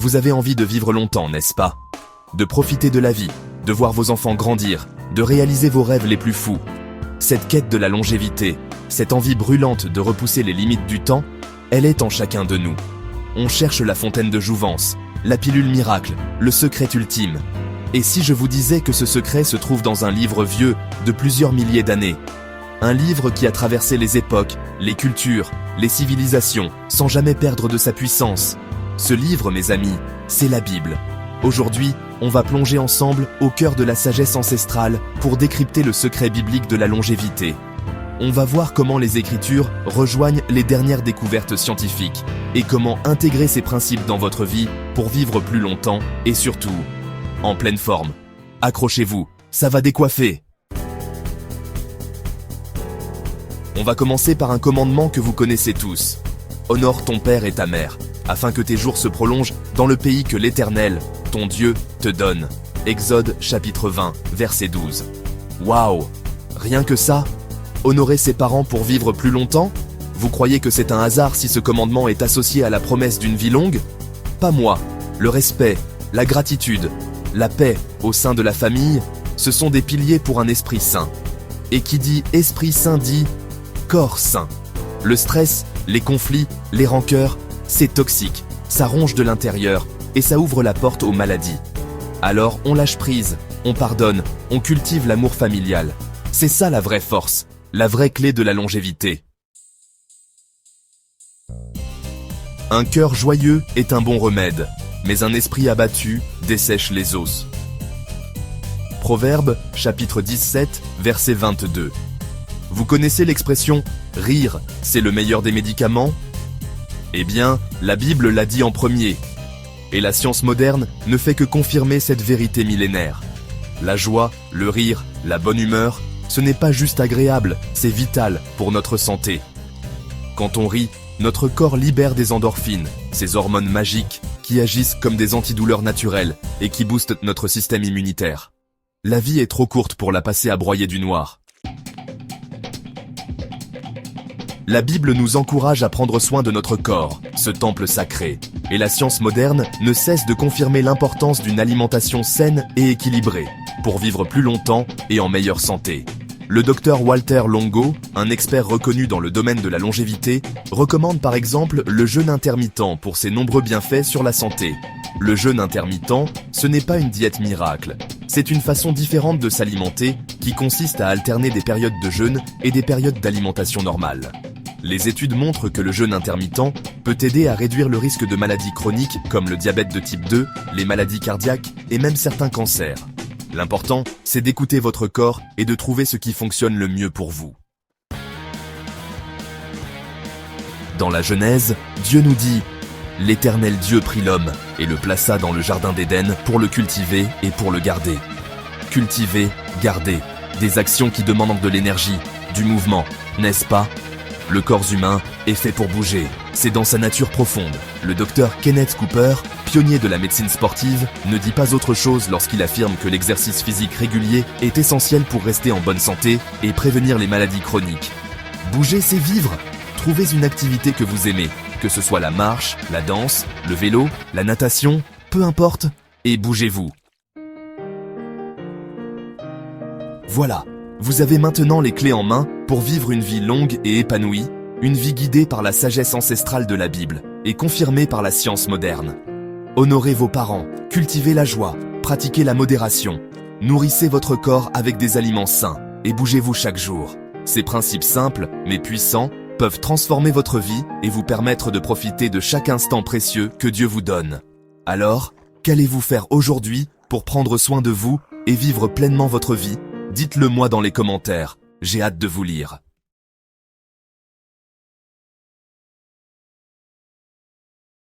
Vous avez envie de vivre longtemps, n'est-ce pas? De profiter de la vie, de voir vos enfants grandir, de réaliser vos rêves les plus fous. Cette quête de la longévité, cette envie brûlante de repousser les limites du temps, elle est en chacun de nous. On cherche la fontaine de jouvence, la pilule miracle, le secret ultime. Et si je vous disais que ce secret se trouve dans un livre vieux de plusieurs milliers d'années? Un livre qui a traversé les époques, les cultures, les civilisations, sans jamais perdre de sa puissance. Ce livre, mes amis, c'est la Bible. Aujourd'hui, on va plonger ensemble au cœur de la sagesse ancestrale pour décrypter le secret biblique de la longévité. On va voir comment les Écritures rejoignent les dernières découvertes scientifiques et comment intégrer ces principes dans votre vie pour vivre plus longtemps et surtout, en pleine forme. Accrochez-vous, ça va décoiffer. On va commencer par un commandement que vous connaissez tous. Honore ton père et ta mère, afin que tes jours se prolongent dans le pays que l'Éternel, ton Dieu, te donne. Exode chapitre 20, verset 12. Waouh! Rien que ça? Honorer ses parents pour vivre plus longtemps? Vous croyez que c'est un hasard si ce commandement est associé à la promesse d'une vie longue? Pas moi. Le respect, la gratitude, la paix au sein de la famille, ce sont des piliers pour un esprit sain. Et qui dit esprit sain dit corps sain. Le stress, les conflits, les rancœurs, c'est toxique, ça ronge de l'intérieur et ça ouvre la porte aux maladies. Alors on lâche prise, on pardonne, on cultive l'amour familial. C'est ça la vraie force, la vraie clé de la longévité. Un cœur joyeux est un bon remède, mais un esprit abattu dessèche les os. Proverbe, chapitre 17, verset 22. Vous connaissez l'expression « rire, c'est le meilleur des médicaments » ? Eh bien, la Bible l'a dit en premier. Et la science moderne ne fait que confirmer cette vérité millénaire. La joie, le rire, la bonne humeur, ce n'est pas juste agréable, c'est vital pour notre santé. Quand on rit, notre corps libère des endorphines, ces hormones magiques qui agissent comme des antidouleurs naturelles et qui boostent notre système immunitaire. La vie est trop courte pour la passer à broyer du noir. La Bible nous encourage à prendre soin de notre corps, ce temple sacré. Et la science moderne ne cesse de confirmer l'importance d'une alimentation saine et équilibrée, pour vivre plus longtemps et en meilleure santé. Le docteur Walter Longo, un expert reconnu dans le domaine de la longévité, recommande par exemple le jeûne intermittent pour ses nombreux bienfaits sur la santé. Le jeûne intermittent, ce n'est pas une diète miracle. C'est une façon différente de s'alimenter qui consiste à alterner des périodes de jeûne et des périodes d'alimentation normale. Les études montrent que le jeûne intermittent peut aider à réduire le risque de maladies chroniques comme le diabète de type 2, les maladies cardiaques et même certains cancers. L'important, c'est d'écouter votre corps et de trouver ce qui fonctionne le mieux pour vous. Dans la Genèse, Dieu nous dit « L'Éternel Dieu prit l'homme et le plaça dans le jardin d'Éden pour le cultiver et pour le garder. » Cultiver, garder, des actions qui demandent de l'énergie, du mouvement, n'est-ce pas ? Le corps humain est fait pour bouger, c'est dans sa nature profonde. Le docteur Kenneth Cooper, pionnier de la médecine sportive, ne dit pas autre chose lorsqu'il affirme que l'exercice physique régulier est essentiel pour rester en bonne santé et prévenir les maladies chroniques. Bouger, c'est vivre. Trouvez une activité que vous aimez, que ce soit la marche, la danse, le vélo, la natation, peu importe, et bougez-vous. Voilà. Vous avez maintenant les clés en main pour vivre une vie longue et épanouie, une vie guidée par la sagesse ancestrale de la Bible et confirmée par la science moderne. Honorez vos parents, cultivez la joie, pratiquez la modération, nourrissez votre corps avec des aliments sains et bougez-vous chaque jour. Ces principes simples mais puissants peuvent transformer votre vie et vous permettre de profiter de chaque instant précieux que Dieu vous donne. Alors, qu'allez-vous faire aujourd'hui pour prendre soin de vous et vivre pleinement votre vie ? Dites-le moi dans les commentaires, j'ai hâte de vous lire.